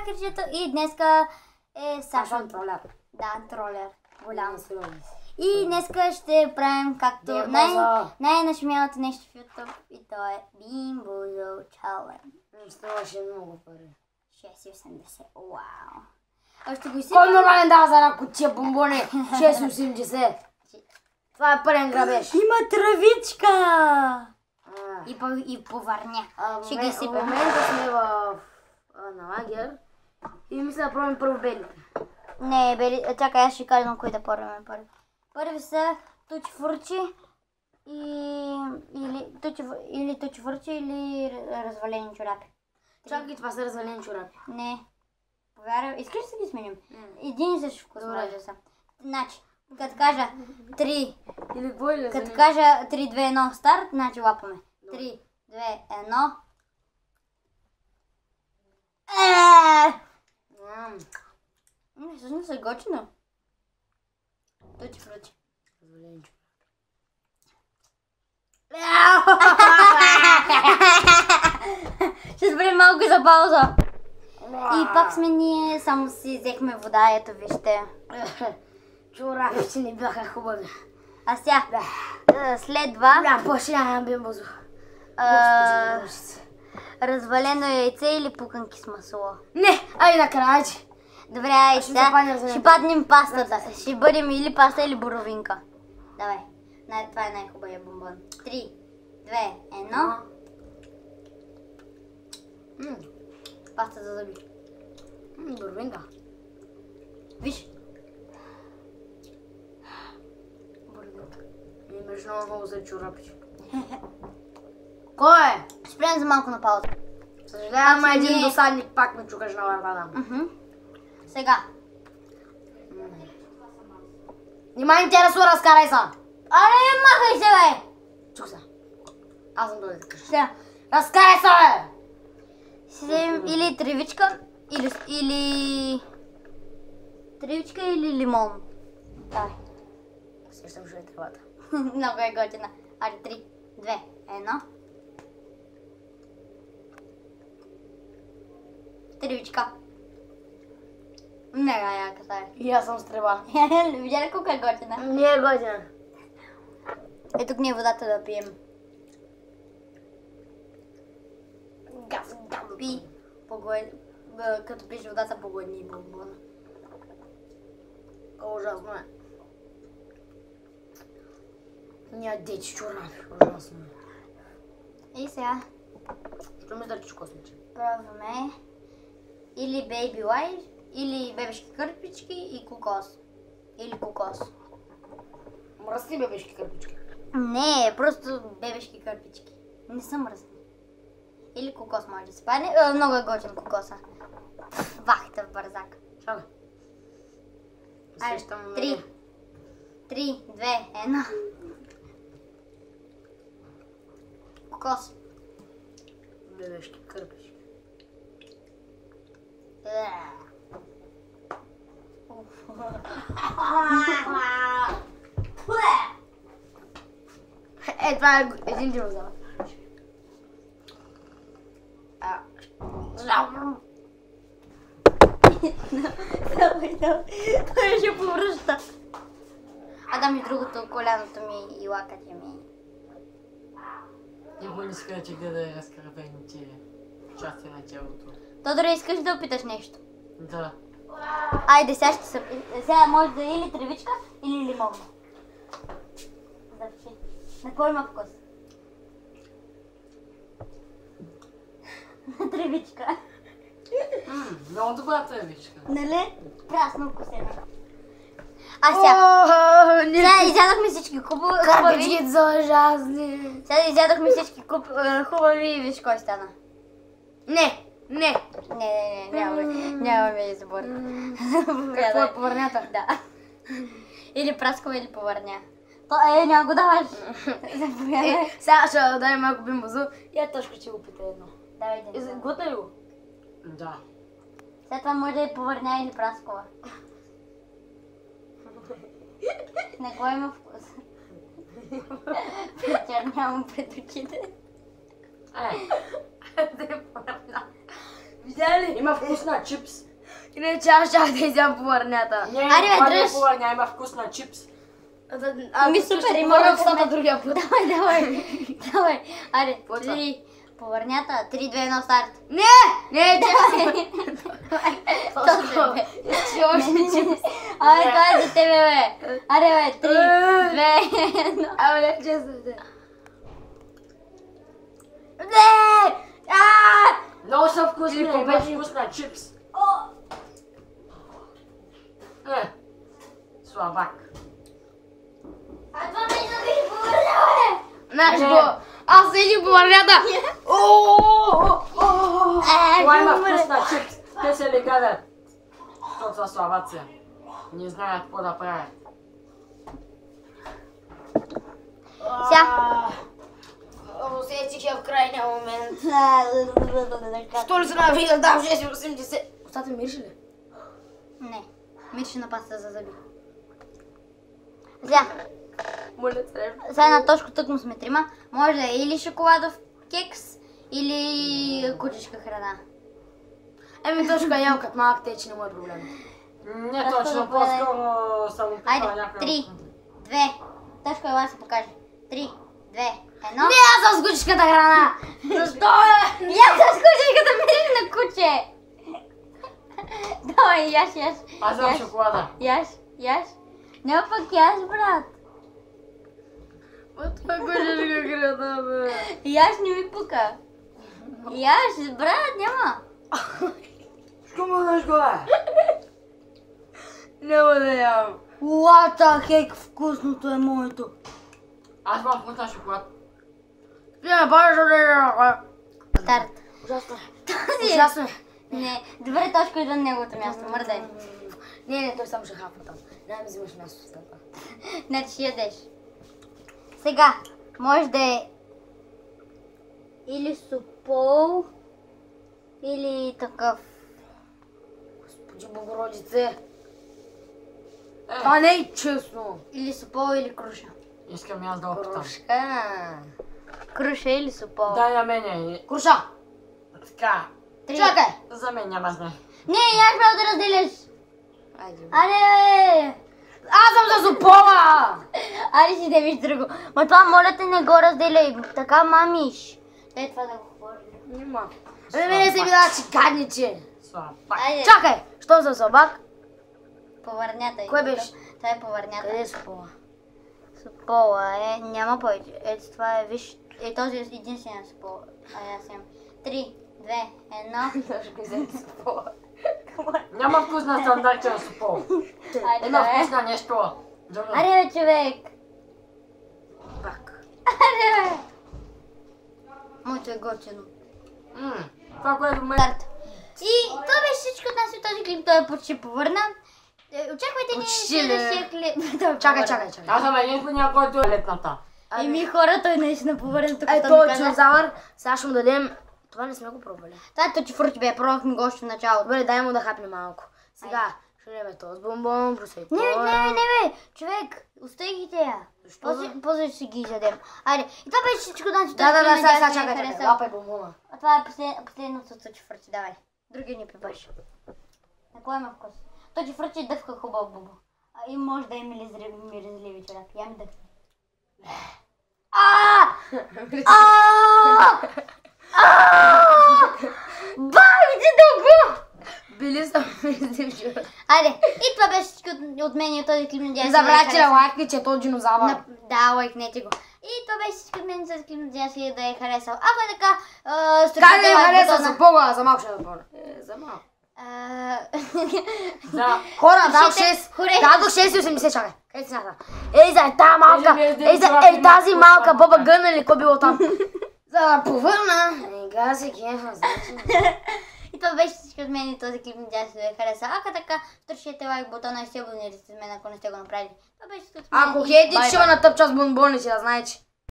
хакерчето и днеска е Аз Сашо. съм тролер. Да, тролер. Голям. Сериозно. И днеска ще правим както най-нашумялото нещо в YouTube и то е Бимбузо Challenge. Струваше много пари. 6,80. Вау. Още го изсипам. Кой нормален дава за една кутия бомбони? 6,80. Това е пълен грабеж. Има травичка! А, И повърня. Ще ги В изсипем. момента сме на лагер и мисля да пробваме първо белите. Не, бели, чакай, аз ще кажа кои да пробваме първи. Първи са тучфурчи или тучфурчи или развалени чорапи. Чакай, това са развалени чорапи. Не. Повярвай, искаш да си ги сменим? Един и същ вкус може да са. Значи, като кажа 3, Или какво или като кажа 3, 2, 1 старт, значи лапаме. 3, 2, 1. Всъщност е готино. Тучфурчи. Развалени чорапи. Ще спрем малко за пауза. И пак сме ние, само си взехме вода, ето вижте. Чорапите не бяха хубави. А сега, следва Голям плашина на бимбузо. развалено яйце или пуканки с масло. Не, ай накрая, че. Добре, ай Ще сега западне развалено. ще паднем пастата. Ще бъдем или паста, или боровинка. Давай, това е най-хубавия бомбон. 3, 2, 1. Паста за зъби. Боровинка. Виж. Боровинка. И между много за чорапите. Кой е? Спрем за малко на пауза. Съжалявам, ама един ние- досадник пак ме чукаш на вървана. Сега. Нима интересно, разкарай са. Аре, махай се, бе! Чук се. Аз съм дойде да кажа. Сега. Разкарай се, бе! Или тревичка, или... Тревичка или лимон. Давай. Сещам, ще е тревата. Много е готина. Аре, 3, 2, 1. Тревичка. Мега яката е. И аз съм с трева. Видя ли колко е готина? Не е година. Е, тук ни е водата да пием. Газ, Пи. Като пиеш водата, погладни и бомбона. Ужасно е. Ня дечи чорапи. Ужасно е. И сега Що ми дърчи космиче? пробваме или бейби лайф, или бебешки кърпички и кокос. Или кокос. Мръсни бебешки кърпички. Не, просто бебешки кърпички. Не са мръсни. Или кокос може да се падне. Много е готин кокоса. Вахте в бързак. Чакай. Айде, Сещам 3, 2, 1. Кокос. бебешки кърпички. Е, това е един динозавър. Давай. Той ще повръща. А да ми другото, коляното ми и лакътя ми. Не го не ска, че гледа разкървените части на тялото. Тодоре, искаш да опиташ нещо? Да. Айде, сега ще се... Сега може да е или тревичка, или лимон. Запиши. На какво има вкус? Тревичка. Много добра тревичка. Нали? Красно вкусена. А сега изядохме всички хубави. Кърпичките са ужасни. Сега изядохме всички хубави и виж кой стана. Не. Нямаме избор. Какво е повърнята? Да. Или праскова, или повърня. Няма го даваш. Заповядай. Сега ще дай малко бимбузо. Я точка ще го пита едно. Давай един. Гота ли го? Да. След това може да е повърня или праскова. На кой има вкус? Чернявам пред очите. Де повърна. Видя ли? Има вкус на чипс. Иначе аз щях да изям повърнята. Не, Аре, бе, това не е дръж. повърня, има вкус на чипс. Ми супер, има да да устата другия път. Давай. Аре, Какво е това? 3. Повърнята. 3, 2, 1, старт. Не, чакай. Точно, бе. Ще още чипс. Абе, това е за тебе, бе. Аре, бе, 3, 2, 1. Абе, не, честно те. Не! Много са вкусни, Или има побежи. вкус на чипс. Слабак. А това не да ви повърня, бе! Знаеш Не. го, аз седих повърнята. Това има вкус на чипс. Те се ли гадят. Защото са слабаци. Не знаят какво да правят. Сега. Усетих я в крайния момент. Що ли се нави да дам 6,80? Остата мирише ли? Не, мирише на паста за зъби. Сега, Моля, трябва. сега на точка тъкмо сме трима. Може да е или шоколадов кекс, или кучешка храна. Еми точка ям като малък те, че не му е проблем. Не точно, по-скоро съм опитал Айде, някой. 3, 2, точка ела се покаже. 3, 2, 1. Не, аз съм с кучешката храна! Защо е? Я с кучешката мириш на куче! Давай, яш. Аз съм шоколада. Яш. Няма пък яш, брат. Това кучешка храна, бе. Яш не ми пука. Яш, брат, няма. Що му даш го, бе? Няма да ям. What the heck, вкусното е моето. Аз имам вкус на шоколад. Не, бъдеш да ям. Старт. Ужасно. Този Ужасно е. Не, добре, точка идва на неговото място, мърдай. Не, той само ще хапва там. Не ми взимаш място с това. Не, ще ядеш. Сега, може да е или супол, или такъв. Господи Богородице. Това не е честно. Или супол, или круша. Искам и аз да опитам. Крушка. Круша или супол. Дай на мене. Круша. Така. Три. Чакай. За мен няма знае. Не, аз право да разделяш. Айде. Аре, Аз съм за супола. аре си да виж друго. Ма това моля те не го разделяй, така мамиш. Дай това да го хвърля. Нима. Мене се ми дава чикадниче. Слабак. Айде, Чакай. Що за собак? повърнята е. Кое беше? Това е повърнята. Къде е супола? Супола е, няма повече. Ето това е, виж, този е единствения супол. Аз имам. 3, 2, 1. Точно взем супола. Няма вкус на стандартен супол. Айде, Има бе. вкус на нещо друго. Аре, бе, човек. Пак. Аре, бе. Моето е готино. Това, което ме... Старт. И това беше всичко от нас и този клип. Той е почти повърна. Очаквайте ни Почти ли? следващия клип. Той е Чакай. повърна. Аз съм единствения, който е летната. Еми хора, той наистина повърна тук. Ето, динозавър. Сега ще му дадем... Това не сме го пробвали. Това е точи фрути, бе. Пробвахме го още в началото. Добре, дай му да хапне малко. Сега ще дадем този бомбон, просветло. Не, бе. Човек, остай ги тея. После ще ги изядем. Айде, и това беше всичко от нас и този клип. Да, сега Надявам се да ви чакай. хареса. Лапай бомбона. А това е последното точи фрути, давай. Другия ни пипаш. На кой има вкус? Точи фрути дъвка хубав бубо. И може да е миризливи човек. Я ми дъвка. Бавите дълго! Били са миризлив човек. Айде, и това беше всичко от мен и от този клип. Надявам Не се да ви забравяйте хареса. лайкни, че е този динозавър. Да, лайкнете го. И това беше всичко от мен и този клип. Надявам се да е харесал. Ако е така, Как да стопите я лайк хареса бутона. за пола? За малко ще да пълна. За малко. Да. Хора, дадох Пишете 6. хорей. Дадох 6,80, чакай. Къде си ната? Ей, за тази малка. Ей, за Тази малка това. баба гъна или какво било там? За да повърна. Ега се кефа, значи. И това беше всичко от мен и този клип. Надявам се да ви хареса. Ако така, втършете лайк бутона и се абонирайте с мен, ако не сте го направили. Това беше всичко от мен. Ако и хейти, бай, ще бай. ме натъпча с бомбони, си да знаете.